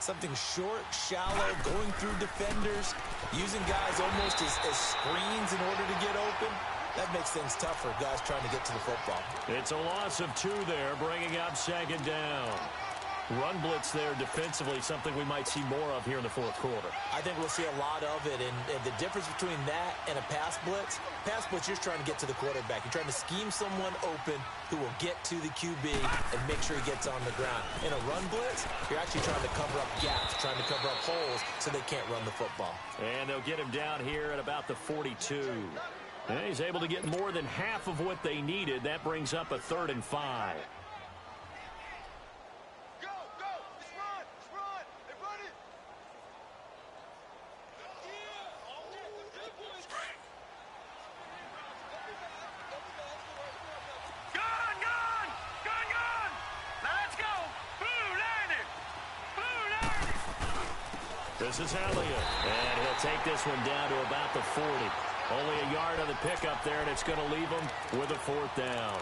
Something short, shallow, going through defenders, using guys almost as screens in order to get open. That makes things tough for guys trying to get to the football. It's a loss of 2 there, bringing up 2nd down. Run blitz there defensively, something we might see more of here in the 4th quarter. I think we'll see a lot of it, and the difference between that and a pass blitz, you're trying to get to the quarterback. You're trying to scheme someone open who will get to the QB and make sure he gets on the ground. In a run blitz, you're actually trying to cover up gaps, trying to cover up holes so they can't run the football. And they'll get him down here at about the 42. And he's able to get more than half of what they needed. That brings up a 3rd and 5. This is Elliott, and he'll take this one down to about the 40. Only a yard on the pickup there, and it's going to leave him with a 4th down.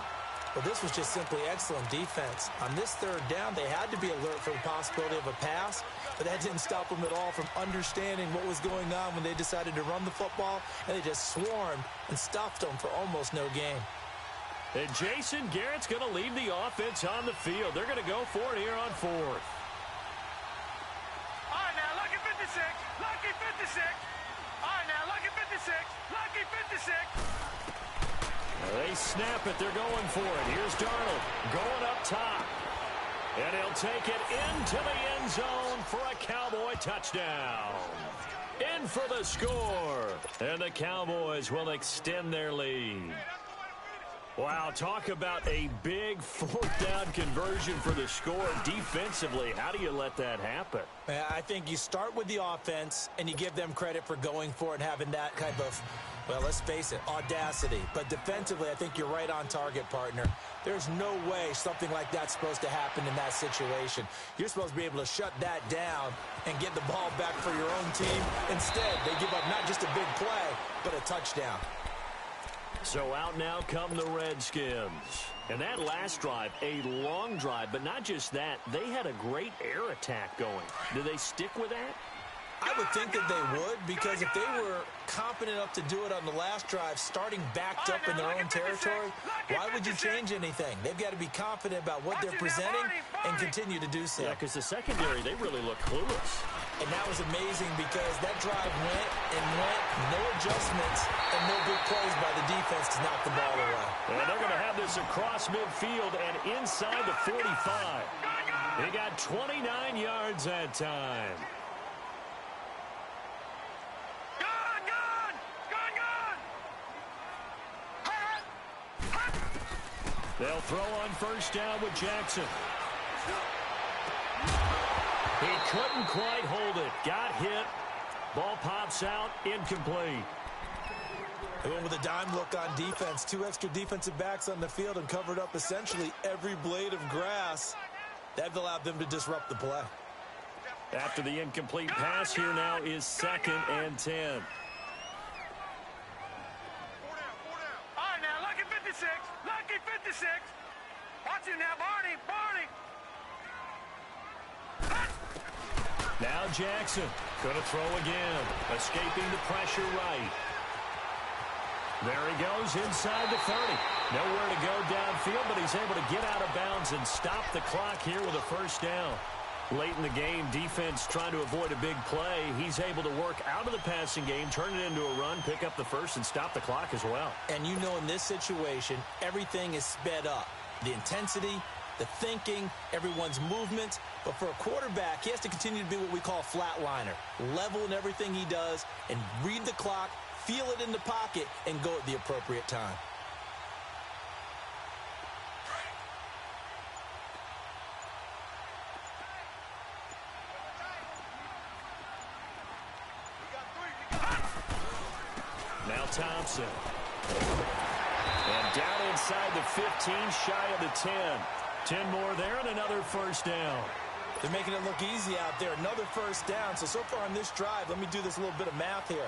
Well, this was just simply excellent defense. On this 3rd down, they had to be alert for the possibility of a pass, but that didn't stop them at all from understanding what was going on when they decided to run the football, and they just swarmed and stuffed them for almost no gain. And Jason Garrett's going to leave the offense on the field. They're going to go for it here on 4th. Lucky 56. All right, now, lucky 56. Lucky 56. They snap it. They're going for it. Here's Darnold going up top. And he'll take it into the end zone for a Cowboy touchdown. In for the score. And the Cowboys will extend their lead. Wow, talk about a big 4th down conversion for the score. Defensively, how do you let that happen? I think you start with the offense, and you give them credit for going for it, having that kind of, well, let's face it, audacity. But defensively, I think you're right on target, partner. There's no way something like that's supposed to happen in that situation. You're supposed to be able to shut that down and get the ball back for your own team. Instead, they give up not just a big play, but a touchdown. So out now come the Redskins. And that last drive, a long drive, but not just that. They had a great air attack going. Do they stick with that? I would think that they would, because if they were confident enough to do it on the last drive, starting backed up in their own territory, why would you change anything? They've got to be confident about what they're presenting and continue to do so. Yeah, because the secondary, they really look clueless. And that was amazing because that drive went and went, no adjustments, and no big plays by the defense to knock the ball away. And they're going to have this across midfield and inside the 45. He got 29 yards that time. They'll throw on 1st down with Jackson. He couldn't quite hold it. Got hit. Ball pops out. Incomplete. They went with a dime look on defense. 2 extra defensive backs on the field and covered up essentially every blade of grass. That allowed them to disrupt the play. After the incomplete pass, here now is 2nd and 10. Lucky 56. Watch him now, Barney. Now Jackson going to throw again. Escaping the pressure right. There he goes inside the 30. Nowhere to go downfield, but he's able to get out of bounds and stop the clock here with a 1st down. Late in the game, defense trying to avoid a big play. He's able to work out of the passing game, turn it into a run, pick up the 1st, and stop the clock as well. And you know in this situation, everything is sped up. The intensity, the thinking, everyone's movement. But for a quarterback, he has to continue to be what we call a flatliner. Level in everything he does and read the clock, feel it in the pocket, and go at the appropriate time. Now Thompson. And down inside the 15, shy of the 10. 10 more there and another 1st down. They're making it look easy out there. Another 1st down. So far on this drive, let me do this little bit of math here.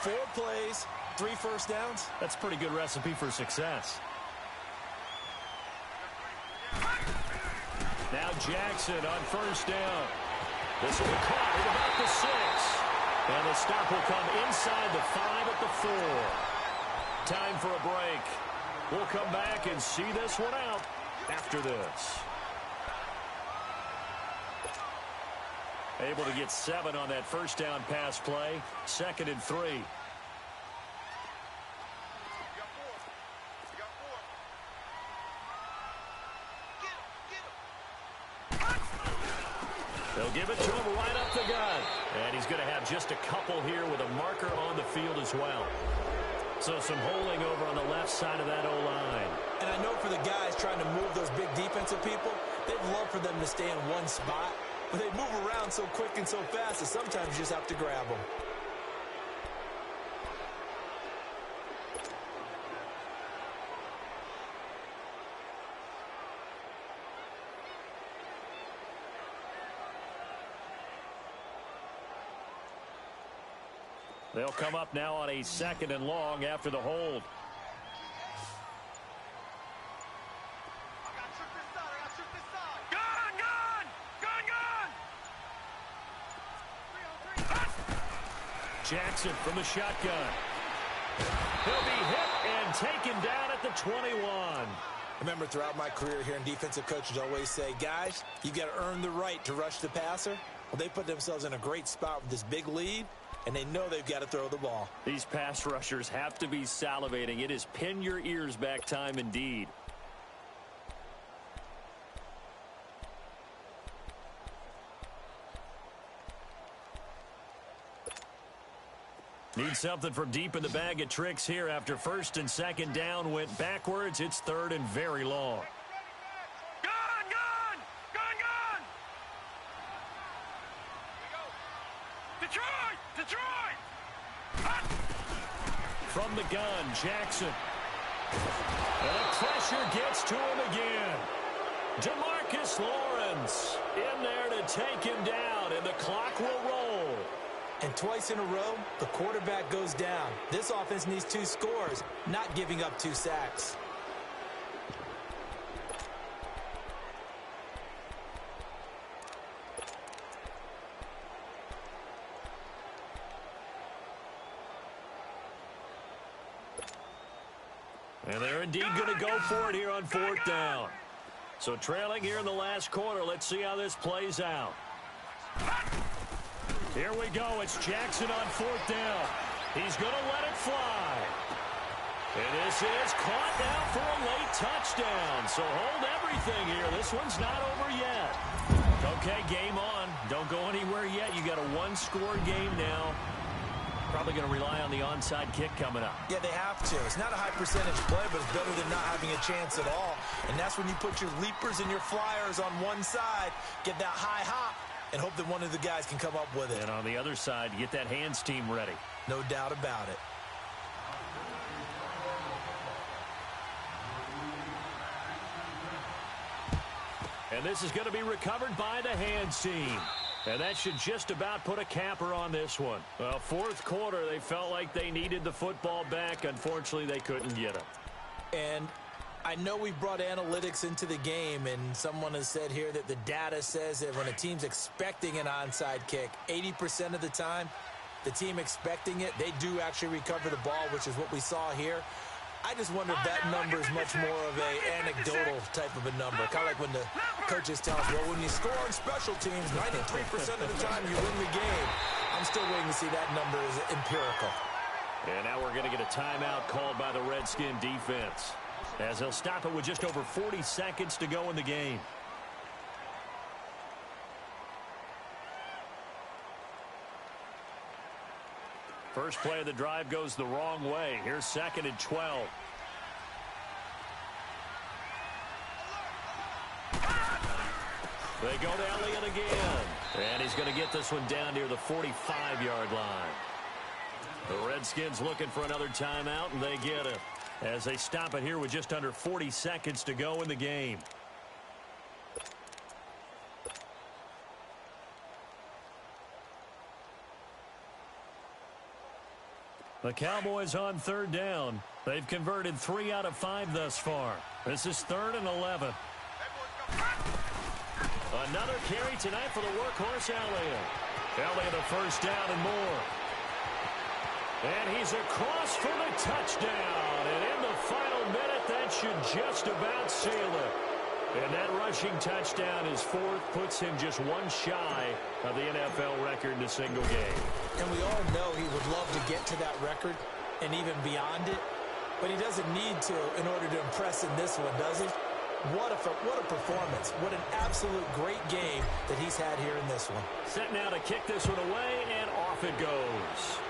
4 plays, 3 1st downs. That's a pretty good recipe for success. Now Jackson on 1st down. This will be caught at about the 6. And the stop will come inside the 5 at the 4. Time for a break. We'll come back and see this one out after this. Able to get 7 on that first down pass play. 2nd and 3. They'll give it to him right up the gut. And he's going to have just a couple here with a marker on the field as well. So some holding over on the left side of that O-line. And I know for the guys trying to move those big defensive people, they'd love for them to stay in one spot. But they move around so quick and so fast that sometimes you just have to grab them. They'll come up now on a 2nd and long after the hold. Jackson from the shotgun. He'll be hit and taken down at the 21. Remember, throughout my career here in defensive coaches always say, guys, you got to earn the right to rush the passer. Well, they put themselves in a great spot with this big lead, and they know they've got to throw the ball. These pass rushers have to be salivating. It is pin your ears back time indeed. Need something from deep in the bag of tricks here after 1st and 2nd down went backwards. It's 3rd and very long. Gun! Detroit! From the gun, Jackson. And the pressure gets to him again. DeMarcus Lawrence in there to take him down, and the clock will roll. And twice in a row, the quarterback goes down. This offense needs 2 scores, not giving up 2 sacks. And they're indeed going to go for it here on 4th down. So trailing here in the last quarter, let's see how this plays out. Here we go. It's Jackson on 4th down. He's going to let it fly. And this is caught now for a late touchdown. So hold everything here. This one's not over yet. Okay, game on. Don't go anywhere yet. You got a 1-score game now. Probably going to rely on the onside kick coming up. Yeah, they have to. It's not a high percentage play, but it's better than not having a chance at all. And that's when you put your leapers and your flyers on one side, get that high hop, and hope that one of the guys can come up with it. And on the other side, get that hands team ready. No doubt about it. And this is going to be recovered by the hands team. And that should just about put a capper on this one. Well, 4th quarter, they felt like they needed the football back. Unfortunately, they couldn't get it. And I know we brought analytics into the game, and someone has said here that the data says that when a team's expecting an onside kick, 80% of the time, the team expecting it, they do actually recover the ball, which is what we saw here. I just wonder if that number is much more of a anecdotal type of a number. Kind of like when the coaches tell us, well, when you score on special teams, 93% of the time you win the game. I'm still waiting to see that number is empirical. And now we're going to get a timeout called by the Redskin defense, as they'll stop it with just over 40 seconds to go in the game. First play of the drive goes the wrong way. Here's 2nd and 12. They go to Elliott again. And he's going to get this one down near the 45-yard line. The Redskins looking for another timeout, and they get it, as they stop it here with just under 40 seconds to go in the game. The Cowboys on 3rd down. They've converted 3 out of 5 thus far. This is 3rd and 11. A Another carry tonight for the workhorse Elliott. Elliott a first down and more. And he's across for the touchdown. And in the final minute, that should just about seal it. And that rushing touchdown, his fourth, puts him just one shy of the NFL record in a single game. And we all know he would love to get to that record and even beyond it. But he doesn't need to in order to impress in this one, does he? What a performance. What an absolute great game that he's had here in this one. Set now to kick this one away, and off it goes.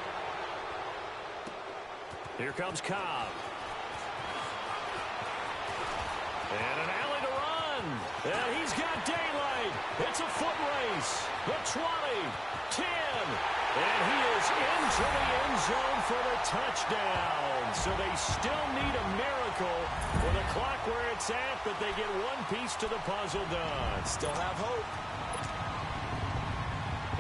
Here comes Cobb. And an alley to run. And he's got daylight. It's a foot race. The 20, 10. And he is into the end zone for the touchdown. So they still need a miracle with the clock where it's at, but they get one piece to the puzzle done. Still have hope.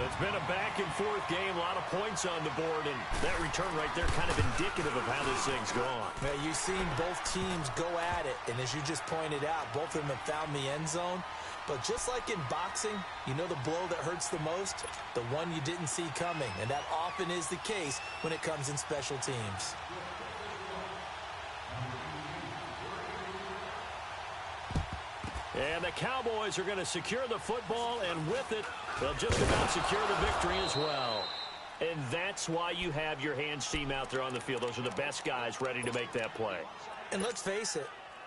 It's been a back-and-forth game, a lot of points on the board, and that return right there kind of indicative of how this thing's gone. Yeah, you've seen both teams go at it, and as you just pointed out, both of them have found the end zone. But just like in boxing, you know the blow that hurts the most? The one you didn't see coming, and that often is the case when it comes in special teams. And the Cowboys are going to secure the football, and with it, they'll just about secure the victory as well. And that's why you have your hands team out there on the field. Those are the best guys ready to make that play. And let's face it,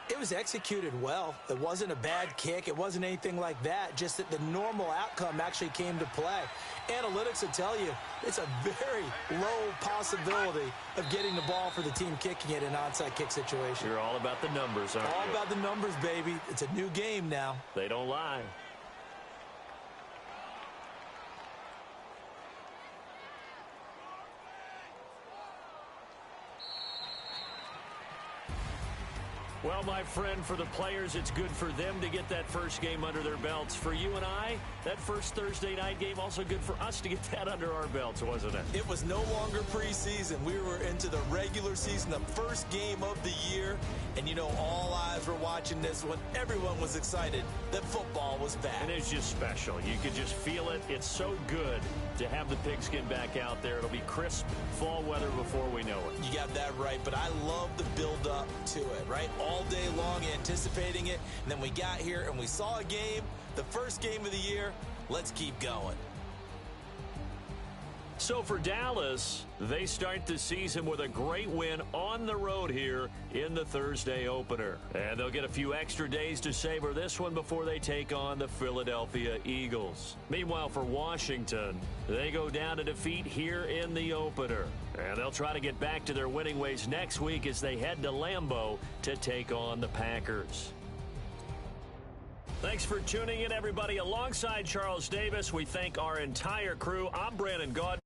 it was executed well. It wasn't a bad kick. It wasn't anything like that. Just that the normal outcome actually came to play. Analytics will tell you it's a very low possibility of getting the ball for the team kicking it in an onside kick situation. You're all about the numbers, aren't you? All about the numbers, baby. It's a new game now. They don't lie. Well, my friend, for the players, it's good for them to get that first game under their belts. For you and I, that first Thursday night game, also good for us to get that under our belts, wasn't it? It was no longer preseason. We were into the regular season, the first game of the year. And, you know, all eyes were watching this one. Everyone was excited that football was back. And it's just special. You could just feel it. It's so good to have the pigskin back out there. It'll be crisp fall weather before we know it. You got that right, but I love the build-up to it, right? All day long anticipating it, and then we got here and we saw a game, the first game of the year. Let's keep going. So for Dallas, they start the season with a great win on the road here in the Thursday opener. And they'll get a few extra days to savor this one before they take on the Philadelphia Eagles. Meanwhile, for Washington, they go down to defeat here in the opener. And they'll try to get back to their winning ways next week as they head to Lambeau to take on the Packers. Thanks for tuning in, everybody. Alongside Charles Davis, we thank our entire crew. I'm Brandon Gaudin.